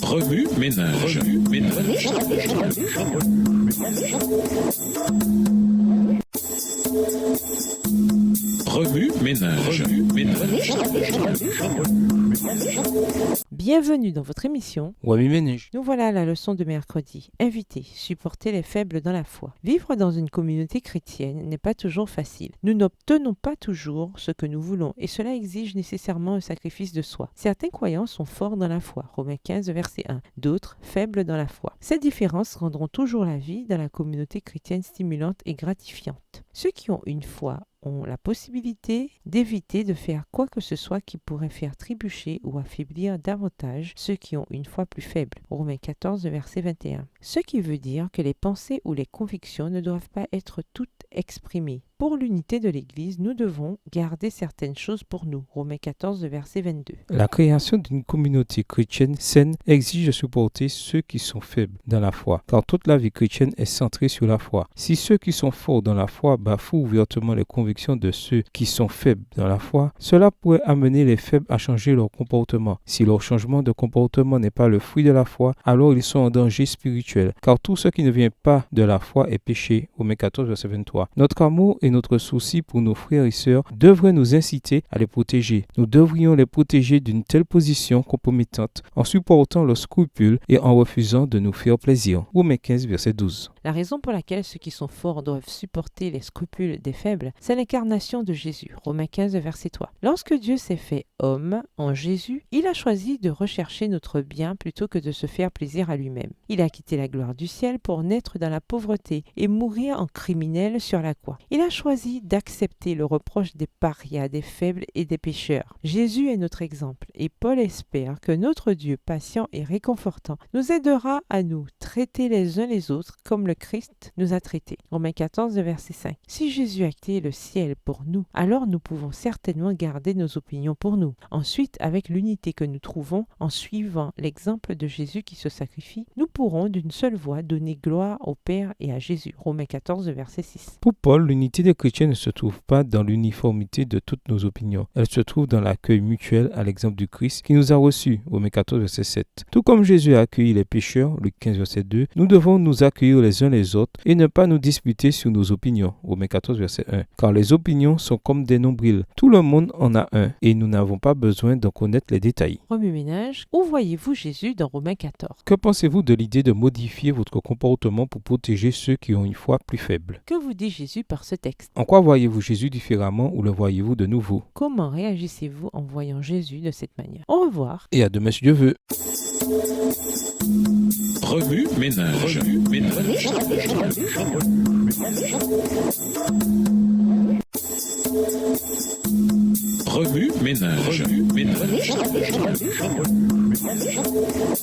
Remue ménage. Remue ménage. Bienvenue dans votre émission. Wami Ménage. Nous voilà à la leçon de mercredi. Invité, supporter les faibles dans la foi. Vivre dans une communauté chrétienne n'est pas toujours facile. Nous n'obtenons pas toujours ce que nous voulons et cela exige nécessairement un sacrifice de soi. Certains croyants sont forts dans la foi, Romains 15, verset 1. D'autres, faibles dans la foi. Ces différences rendront toujours la vie dans la communauté chrétienne stimulante et gratifiante. Ceux qui ont une foi ont la possibilité d'éviter de faire quoi que ce soit qui pourrait faire trébucher ou affaiblir davantage ceux qui ont une foi plus faible. Romains 14, verset 21. Ce qui veut dire que les pensées ou les convictions ne doivent pas être toutes exprimées. Pour l'unité de l'Église, nous devons garder certaines choses pour nous. Romains 14, verset 22. La création d'une communauté chrétienne saine exige de supporter ceux qui sont faibles dans la foi, car toute la vie chrétienne est centrée sur la foi. Si ceux qui sont forts dans la foi bafouent ouvertement les convictions de ceux qui sont faibles dans la foi, cela pourrait amener les faibles à changer leur comportement. Si leur changement de comportement n'est pas le fruit de la foi, alors ils sont en danger spirituel, car tout ce qui ne vient pas de la foi est péché. Romains 14, verset 23. Notre amour et notre souci pour nos frères et sœurs devraient nous inciter à les protéger. Nous devrions les protéger d'une telle position compromettante en supportant leurs scrupules et en refusant de nous faire plaisir. Romains 15, verset 12. La raison pour laquelle ceux qui sont forts doivent supporter les scrupules des faibles, c'est l'incarnation de Jésus. Romains 15, verset 3. Lorsque Dieu s'est fait homme en Jésus, il a choisi de rechercher notre bien plutôt que de se faire plaisir à lui-même. Il a quitté la gloire du ciel pour naître dans la pauvreté et mourir en criminel sur la croix. Il a choisi d'accepter le reproche des parias, des faibles et des pécheurs. Jésus est notre exemple et Paul espère que notre Dieu patient et réconfortant nous aidera à nous traiter les uns les autres comme le Christ nous a traités. Romains 14, verset 5. Si Jésus a quitté le ciel pour nous, alors nous pouvons certainement garder nos opinions pour nous. Ensuite, avec l'unité que nous trouvons en suivant l'exemple de Jésus qui se sacrifie, nous pourrons d'une seule voix donner gloire au Père et à Jésus. Romains 14, verset 6. Pour Paul, l'unité des chrétiens ne se trouve pas dans l'uniformité de toutes nos opinions. Elle se trouve dans l'accueil mutuel à l'exemple du Christ qui nous a reçus. Romains 14, verset 7. Tout comme Jésus a accueilli les pécheurs, Luc 15, verset 2, nous devons nous accueillir les uns les autres et ne pas nous disputer sur nos opinions. Romains 14, verset 1. Car les opinions sont comme des nombrils. Tout le monde en a un et nous n'avons pas besoin d'en connaître les détails. Remue ménage, où voyez-vous Jésus dans Romains 14? Que pensez-vous de l'idée de modifier votre comportement pour protéger ceux qui ont une foi plus faible? Que vous dit Jésus par ce texte? En quoi voyez-vous Jésus différemment ou le voyez-vous de nouveau? Comment réagissez-vous en voyant Jésus de cette manière? Au revoir. Et à demain si Dieu veut. Remue ménage. Remue ménage.